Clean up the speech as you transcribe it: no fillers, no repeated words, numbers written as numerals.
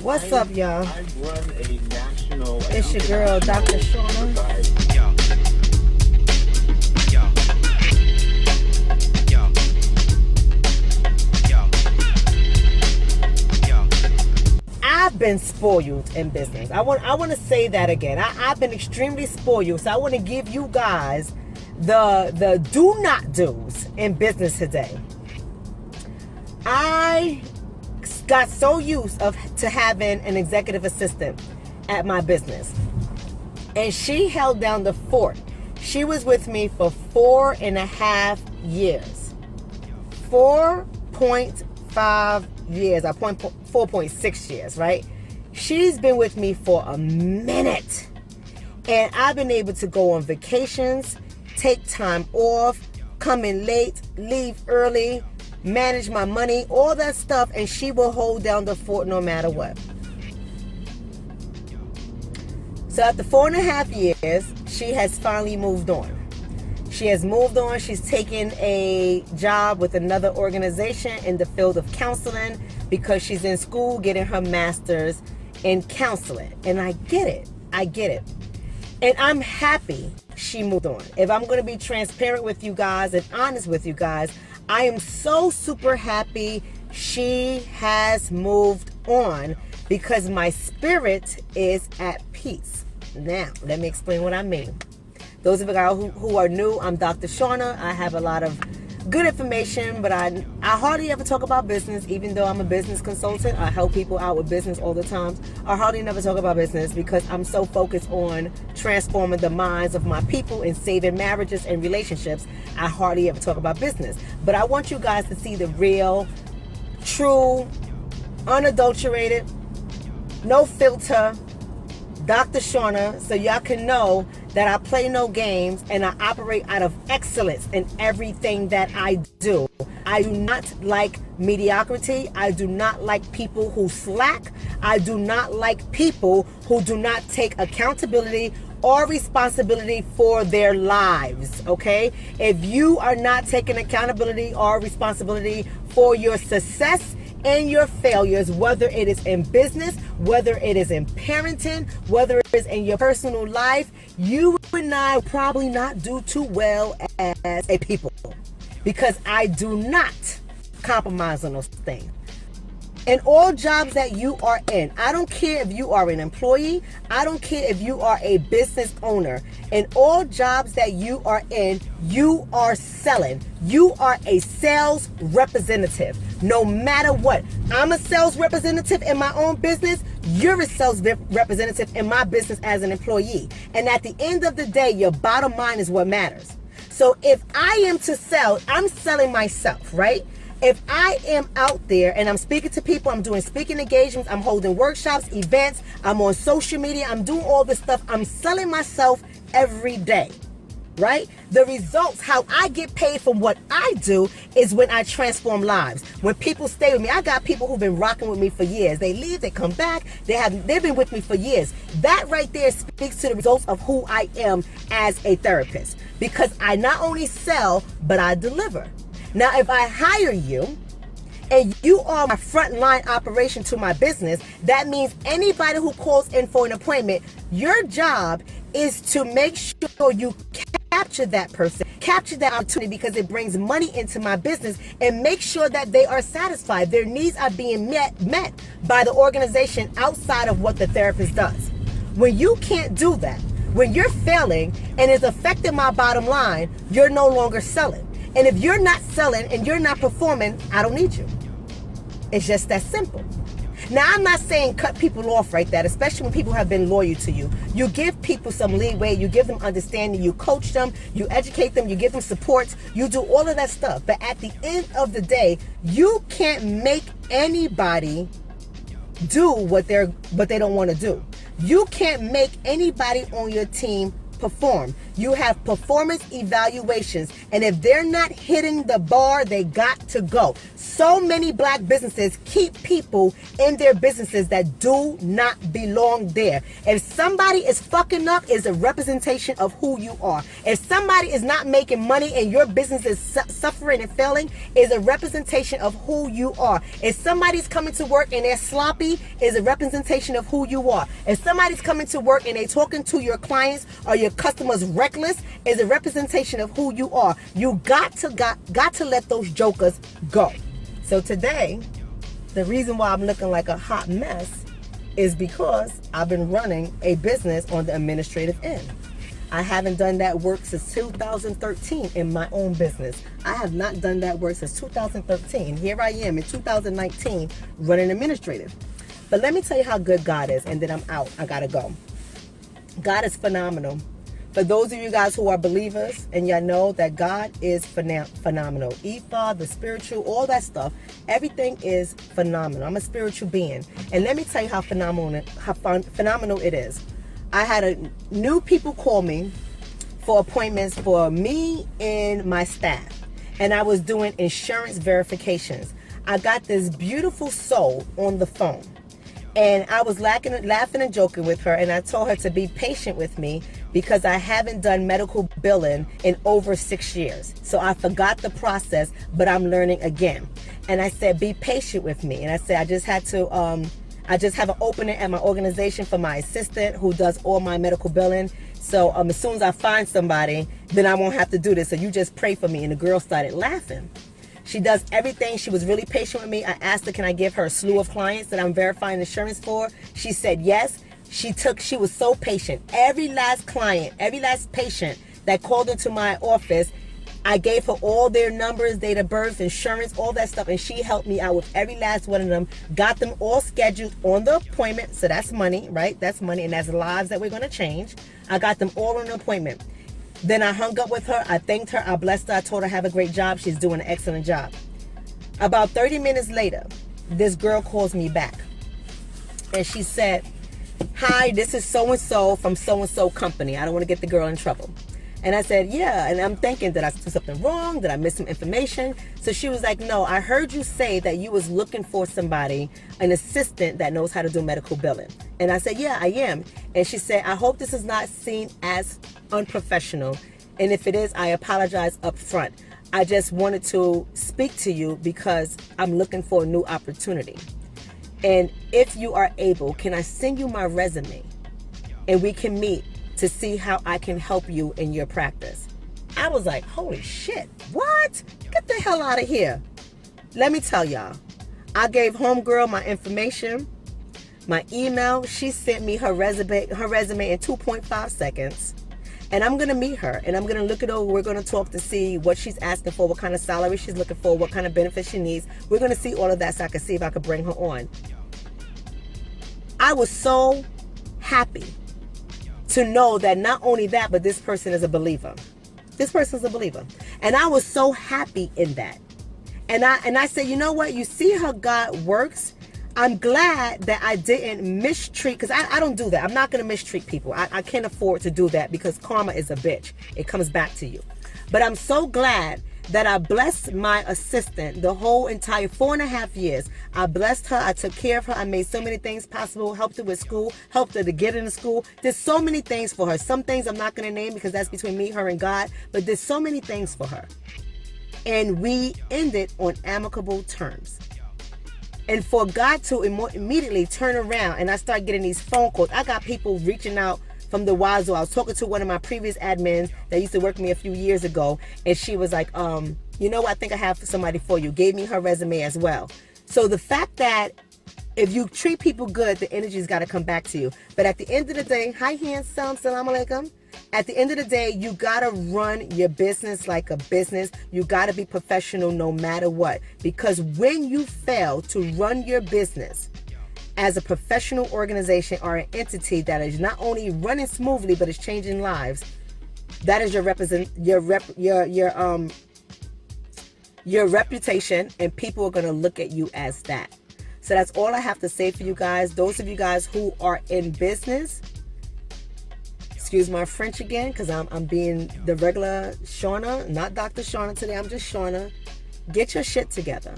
What's up, y'all? I run a national. It's your girl, Dr. Shauna. Yo. Yo. Yo. Yo. Yo. I've been spoiled in business. I want to say that again. I've been extremely spoiled. So I want to give you guys the do not do's in business today. I got so used to having an executive assistant at my business, and she held down the fort. She was with me for 4.5 years. 4.5 years, 4.6 years, right? She's been with me for a minute, and I've been able to go on vacations, take time off, come in late, leave early, manage my money, all that stuff, and she will hold down the fort no matter what. So after 4.5 years, she has finally moved on. She has moved on. She's taken a job with another organization in the field of counseling because she's in school getting her master's in counseling. And I get it. And I'm happy she moved on. If I'm going to be transparent with you guys and honest with you guys, I am so super happy she has moved on because my spirit is at peace. Now, let me explain what I mean. Those of you guys who are new, I'm Dr. Shauna. I have a lot of good information, but I hardly ever talk about business, even though I'm a business consultant. I help people out with business all the time. I hardly never talk about business because I'm so focused on transforming the minds of my people and saving marriages and relationships. I hardly ever talk about business. But I want you guys to see the real, true, unadulterated, no filter Dr. Shauna, so y'all can know that I play no games and I operate out of excellence in everything that I do. I do not like mediocrity. I do not like people who slack. I do not like people who do not take accountability or responsibility for their lives, okay? If you are not taking accountability or responsibility for your success and your failures, whether it is in business, whether it is in parenting, whether it is in your personal life, you and I will probably not do too well as a people, because I do not compromise on those things. In all jobs that you are in, I don't care if you are an employee, I don't care if you are a business owner. In all jobs that you are in, you are selling. You are a sales representative. No matter what. I'm a sales representative in my own business. You're a sales representative in my business as an employee. And at the end of the day, your bottom line is what matters. So if I am to sell, I'm selling myself, right? If I am out there and I'm speaking to people, I'm doing speaking engagements, I'm holding workshops, events, I'm on social media, I'm doing all this stuff, I'm selling myself every day, right? The results, how I get paid from what I do is when I transform lives. When people stay with me, I got people who've been rocking with me for years. They leave, they come back, they've been with me for years. That right there speaks to the results of who I am as a therapist, because I not only sell, but I deliver. Now, if I hire you and you are my frontline operation to my business, that means anybody who calls in for an appointment, your job is to make sure you capture that person, capture that opportunity, because it brings money into my business, and make sure that they are satisfied. Their needs are being met by the organization outside of what the therapist does. When you can't do that, when you're failing and it's affecting my bottom line, you're no longer selling. And if you're not selling and you're not performing, I don't need you. It's just that simple. Now, I'm not saying cut people off like that, especially when people have been loyal to you. You give people some leeway, you give them understanding, you coach them, you educate them, you give them support, you do all of that stuff. But at the end of the day, you can't make anybody do what they don't want to do. You can't make anybody on your team perform. You have performance evaluations. And if they're not hitting the bar, they got to go. So many black businesses keep people in their businesses that do not belong there. If somebody is fucking up, is a representation of who you are. If somebody is not making money and your business is suffering and failing, is a representation of who you are. If somebody's coming to work and they're sloppy, is a representation of who you are. If somebody's coming to work and they're talking to your clients or your customers reckless, is a representation of who you are. You got to let those jokers go. So today, the reason why I'm looking like a hot mess is because I've been running a business on the administrative end. I haven't done that work since 2013 in my own business. I have not done that work since 2013. Here I am in 2019 running administrative. But let me tell you how good God is, and then I'm out. I gotta go. God is phenomenal. For those of you guys who are believers, and y'all know that God is phenomenal. Ifa, the spiritual, all that stuff, everything is phenomenal. I'm a spiritual being. And let me tell you how phenomenal it is. I had new people call me for appointments for me and my staff. And I was doing insurance verifications. I got this beautiful soul on the phone. And I was laughing and joking with her, and I told her to be patient with me because I haven't done medical billing in over 6 years. So I forgot the process, but I'm learning again. And I said, be patient with me. And I said, I just have an opening at my organization for my assistant who does all my medical billing. So as soon as I find somebody, then I won't have to do this. So you just pray for me. And the girl started laughing. She does everything. She was really patient with me. I asked her, can I give her a slew of clients that I'm verifying insurance for? She said yes. She was so patient. Every last client, every last patient that called into my office, I gave her all their numbers, date of birth, insurance, all that stuff. And she helped me out with every last one of them. Got them all scheduled on the appointment. So that's money, right? That's money. And that's lives that we're going to change. I got them all on an appointment. Then I hung up with her. I thanked her. I blessed her. I told her have a great job. She's doing an excellent job. About 30 minutes later, this girl calls me back. And she said, hi, this is so-and-so from so-and-so company. I don't want to get the girl in trouble. And I said, yeah. And I'm thinking, did I do something wrong? Did I miss some information? So she was like, no, I heard you say that you was looking for somebody, an assistant that knows how to do medical billing. And I said, yeah, I am. And she said, I hope this is not seen as unprofessional. And if it is, I apologize up front. I just wanted to speak to you because I'm looking for a new opportunity. And if you are able, can I send you my resume and we can meet to see how I can help you in your practice? I was like, holy shit, what? Get the hell out of here. Let me tell y'all, I gave homegirl my information, my email. She sent me her resume in 2.5 seconds. And I'm going to meet her and I'm going to look it over. We're going to talk to see what she's asking for, what kind of salary she's looking for, what kind of benefits she needs. We're going to see all of that so I can see if I could bring her on. I was so happy to know that not only that, but this person is a believer. This person's a believer. And I was so happy in that. And I said, you know what? You see how God works? I'm glad that I didn't mistreat, because I don't do that. I'm not going to mistreat people. I can't afford to do that because karma is a bitch. It comes back to you. But I'm so glad that I blessed my assistant the whole entire 4.5 years. I blessed her. I took care of her. I made so many things possible. Helped her with school. Helped her to get into school. Did so many things for her. Some things I'm not going to name because that's between me, her, and God. But did so many things for her. And we ended on amicable terms. And for God to immediately turn around and I start getting these phone calls. I got people reaching out from the Wazoo. I was talking to one of my previous admins that used to work with me a few years ago. And she was like, you know what? I think I have somebody for you. Gave me her resume as well. So the fact that if you treat people good, the energy's got to come back to you. But at the end of the day, hi handsome, salam alaikum. At the end of the day, you got to run your business like a business. You got to be professional no matter what. Because when you fail to run your business as a professional organization or an entity that is not only running smoothly but is changing lives, that is your reputation, and people are going to look at you as that. So that's all I have to say for you guys. Those of you guys who are in business, excuse my French again, because I'm being the regular Shauna, not Dr. Shauna today. I'm just Shauna. Get your shit together.